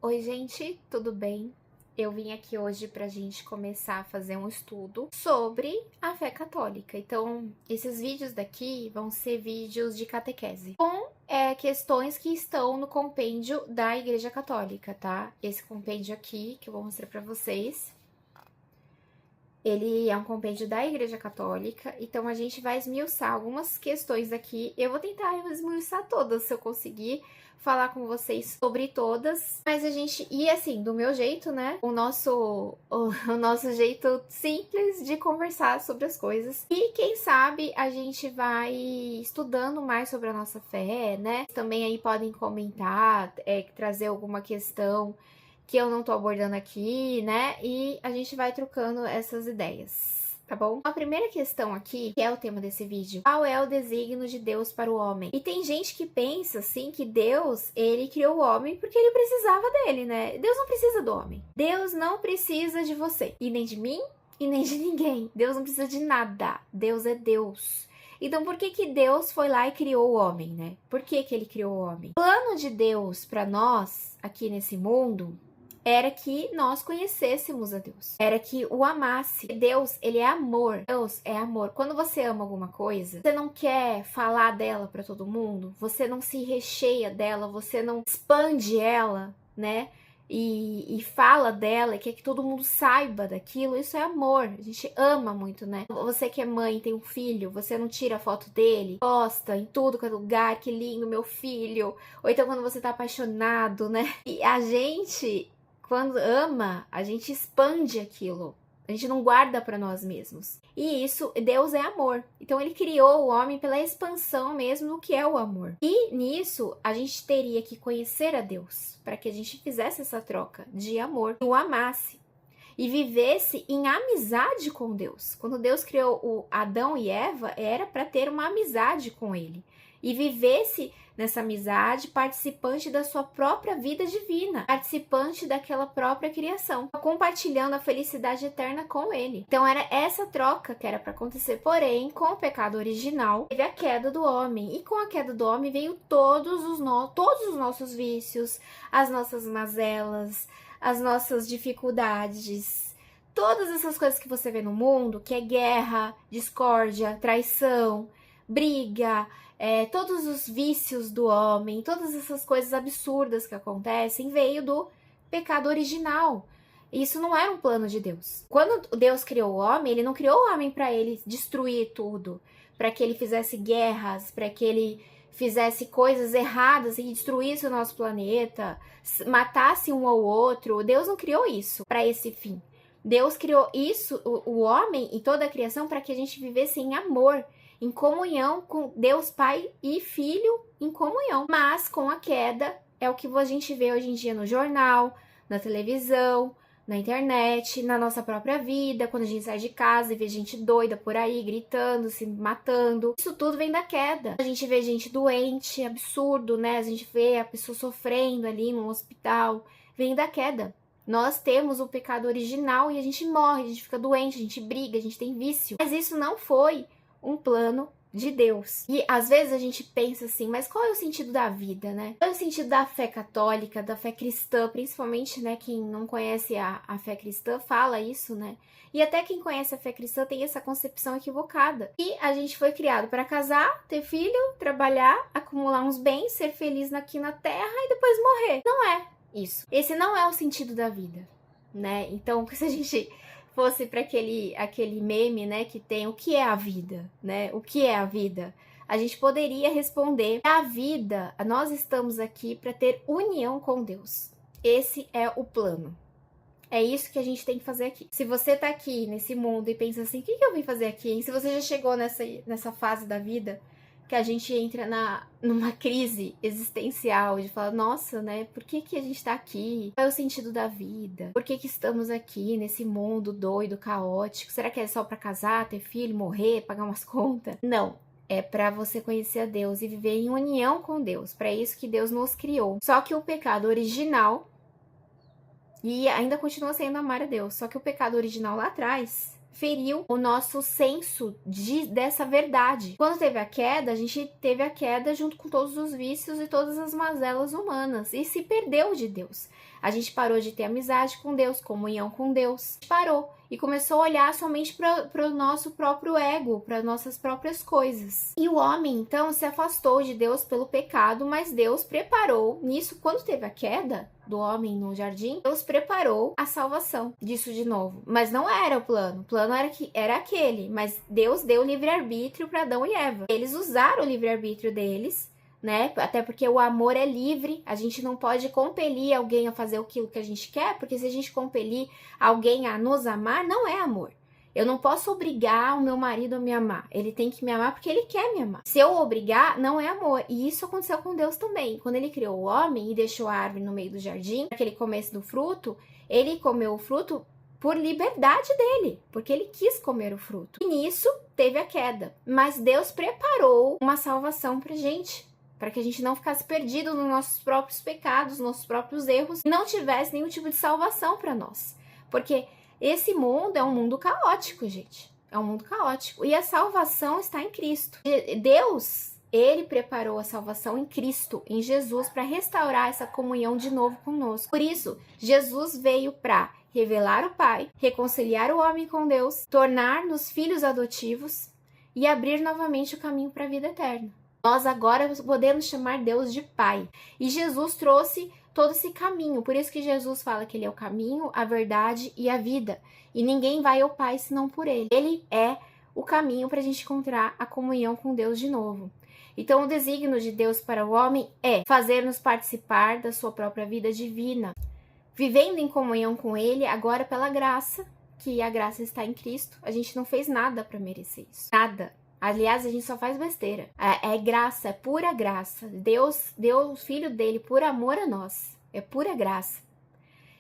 Oi, gente, tudo bem? Eu vim aqui hoje pra gente começar a fazer um estudo sobre a fé católica. Então, esses vídeos daqui vão ser vídeos de catequese, com questões que estão no compêndio da Igreja Católica, tá? Esse compêndio aqui, que eu vou mostrar pra vocês, ele é um compêndio da Igreja Católica, então a gente vai esmiuçar algumas questões aqui. Eu vou tentar esmiuçar todas, se eu conseguir falar com vocês sobre todas. Mas a gente, e assim, do meu jeito, né? O nosso jeito simples de conversar sobre as coisas. E quem sabe a gente vai estudando mais sobre a nossa fé, né? Também aí podem comentar, trazer alguma questão que eu não tô abordando aqui, né? E a gente vai trocando essas ideias, tá bom? A primeira questão aqui, que é o tema desse vídeo, qual é o desígnio de Deus para o homem? E tem gente que pensa, assim, que Deus, ele criou o homem porque ele precisava dele, né? Deus não precisa do homem. Deus não precisa de você, e nem de mim, e nem de ninguém. Deus não precisa de nada. Deus é Deus. Então, por que Deus foi lá e criou o homem, né? Por que ele criou o homem? O plano de Deus para nós, aqui nesse mundo, era que nós conhecêssemos a Deus. Era que o amasse. Deus, ele é amor. Deus é amor. Quando você ama alguma coisa, você não quer falar dela para todo mundo, você não se recheia dela, você não expande ela, né? E fala dela e quer que todo mundo saiba daquilo. Isso é amor. A gente ama muito, né? Você que é mãe, tem um filho, você não tira foto dele, posta em tudo que é lugar, que lindo, meu filho. Ou então quando você tá apaixonado, né? E a gente, quando ama, a gente expande aquilo. A gente não guarda para nós mesmos. E isso, Deus é amor. Então ele criou o homem pela expansão mesmo do que é o amor. E nisso, a gente teria que conhecer a Deus, para que a gente fizesse essa troca de amor, o amasse e vivesse em amizade com Deus. Quando Deus criou o Adão e Eva, era para ter uma amizade com ele. E vivesse nessa amizade, participante da sua própria vida divina, participante daquela própria criação, compartilhando a felicidade eterna com ele. Então era essa troca que era para acontecer. Porém, com o pecado original, teve a queda do homem. E com a queda do homem veio todos os nossos vícios, as nossas mazelas, as nossas dificuldades. Todas essas coisas que você vê no mundo, que é guerra, discórdia, traição, briga, todos os vícios do homem, todas essas coisas absurdas que acontecem, veio do pecado original. Isso não era um plano de Deus. Quando Deus criou o homem, ele não criou o homem para ele destruir tudo, para que ele fizesse guerras, para que ele fizesse coisas erradas e destruísse o nosso planeta, matasse um ao outro. Deus não criou isso para esse fim. Deus criou isso, o homem e toda a criação, para que a gente vivesse em amor, em comunhão com Deus Pai e Filho, em comunhão. Mas com a queda, é o que a gente vê hoje em dia no jornal, na televisão, na internet, na nossa própria vida, quando a gente sai de casa e vê gente doida por aí, gritando, se matando. Isso tudo vem da queda. A gente vê gente doente, absurdo, né? A gente vê a pessoa sofrendo ali no hospital. Vem da queda. Nós temos o pecado original e a gente morre, a gente fica doente, a gente briga, a gente tem vício. Mas isso não foi um plano de Deus. E às vezes a gente pensa assim, mas qual é o sentido da vida, né? Qual é o sentido da fé católica, da fé cristã, principalmente, né, quem não conhece a fé cristã fala isso, né? E até quem conhece a fé cristã tem essa concepção equivocada. E a gente foi criado para casar, ter filho, trabalhar, acumular uns bens, ser feliz aqui na terra e depois morrer. Não é isso. Esse não é o sentido da vida, né? Então, se a gente fosse para aquele meme, né, que tem o que é a vida, né? O que é a vida? A gente poderia responder: a vida, nós estamos aqui para ter união com Deus. Esse é o plano. É isso que a gente tem que fazer aqui. Se você tá aqui nesse mundo e pensa assim, o que eu vim fazer aqui, hein? Se você já chegou nessa fase da vida que a gente entra numa crise existencial de falar, nossa, né, por que a gente tá aqui? Qual é o sentido da vida? Por que estamos aqui nesse mundo doido, caótico? Será que é só pra casar, ter filho, morrer, pagar umas contas? Não. É para você conhecer a Deus e viver em união com Deus. Para isso que Deus nos criou. Só que o pecado original, e ainda continua sendo amar a Deus, só que o pecado original lá atrás feriu o nosso senso dessa verdade. Quando teve a queda, a gente teve a queda junto com todos os vícios e todas as mazelas humanas e se perdeu de Deus. A gente parou de ter amizade com Deus, comunhão com Deus. A gente parou e começou a olhar somente para o nosso próprio ego, para nossas próprias coisas. E o homem, então, se afastou de Deus pelo pecado, mas Deus preparou nisso, quando teve a queda do homem no jardim, Deus preparou a salvação disso de novo. Mas não era o plano era aquele, mas Deus deu livre-arbítrio para Adão e Eva. Eles usaram o livre-arbítrio deles, né? Até porque o amor é livre, a gente não pode compelir alguém a fazer aquilo que a gente quer, porque se a gente compelir alguém a nos amar, não é amor. Eu não posso obrigar o meu marido a me amar. Ele tem que me amar porque ele quer me amar. Se eu obrigar, não é amor. E isso aconteceu com Deus também. Quando ele criou o homem e deixou a árvore no meio do jardim, para que ele comesse do fruto, ele comeu o fruto por liberdade dele, porque ele quis comer o fruto. E nisso teve a queda. Mas Deus preparou uma salvação pra gente, para que a gente não ficasse perdido nos nossos próprios pecados, nossos próprios erros, e não tivesse nenhum tipo de salvação para nós. Porque esse mundo é um mundo caótico, gente. É um mundo caótico. E a salvação está em Cristo. Deus, ele preparou a salvação em Cristo, em Jesus, para restaurar essa comunhão de novo conosco. Por isso, Jesus veio para revelar o Pai, reconciliar o homem com Deus, tornar-nos filhos adotivos e abrir novamente o caminho para a vida eterna. Nós agora podemos chamar Deus de Pai. E Jesus trouxe todo esse caminho. Por isso que Jesus fala que ele é o caminho, a verdade e a vida. E ninguém vai ao Pai senão por ele. Ele é o caminho para a gente encontrar a comunhão com Deus de novo. Então o desígnio de Deus para o homem é fazer-nos participar da sua própria vida divina, vivendo em comunhão com ele agora pela graça, que a graça está em Cristo. A gente não fez nada para merecer isso. Nada. Aliás, a gente só faz besteira. É graça, é pura graça. Deus deu o Filho dele por amor a nós. É pura graça.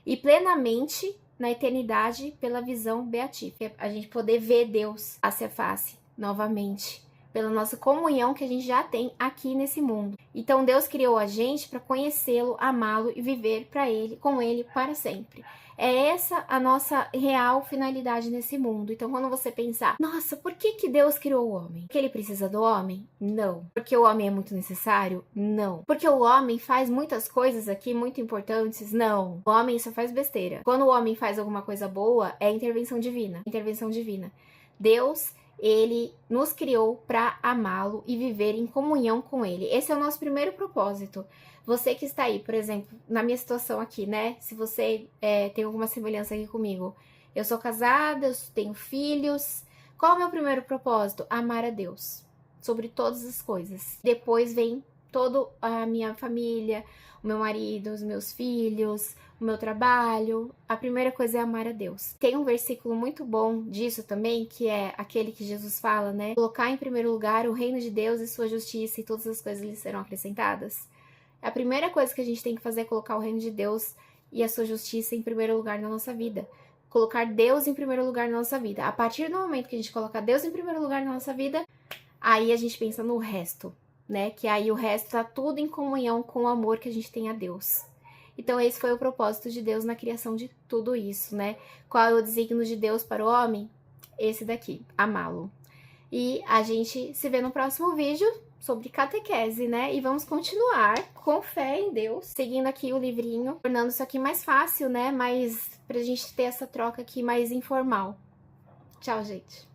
E plenamente na eternidade pela visão beatífica. A gente poder ver Deus face a face novamente. Pela nossa comunhão que a gente já tem aqui nesse mundo. Então Deus criou a gente para conhecê-lo, amá-lo e viver para ele, com ele para sempre. É essa a nossa real finalidade nesse mundo. Então quando você pensar, nossa, por que Deus criou o homem? Porque ele precisa do homem? Não. Porque o homem é muito necessário? Não. Porque o homem faz muitas coisas aqui muito importantes? Não. O homem só faz besteira. Quando o homem faz alguma coisa boa, é intervenção divina. Intervenção divina. Deus, ele nos criou para amá-lo e viver em comunhão com ele. Esse é o nosso primeiro propósito. Você que está aí, por exemplo, na minha situação aqui, né? Se você tem alguma semelhança aqui comigo. Eu sou casada, eu tenho filhos. Qual é o meu primeiro propósito? Amar a Deus sobre todas as coisas. Depois vem toda a minha família, o meu marido, os meus filhos, o meu trabalho. A primeira coisa é amar a Deus. Tem um versículo muito bom disso também, que é aquele que Jesus fala, né? Colocar em primeiro lugar o reino de Deus e sua justiça e todas as coisas lhe serão acrescentadas. A primeira coisa que a gente tem que fazer é colocar o reino de Deus e a sua justiça em primeiro lugar na nossa vida. Colocar Deus em primeiro lugar na nossa vida. A partir do momento que a gente coloca Deus em primeiro lugar na nossa vida, aí a gente pensa no resto, né? Que aí o resto tá tudo em comunhão com o amor que a gente tem a Deus. Então esse foi o propósito de Deus na criação de tudo isso, né? Qual é o desígnio de Deus para o homem? Esse daqui, amá-lo. E a gente se vê no próximo vídeo sobre catequese, né? E vamos continuar com fé em Deus, seguindo aqui o livrinho, tornando isso aqui mais fácil, né? Mas pra gente ter essa troca aqui mais informal. Tchau, gente!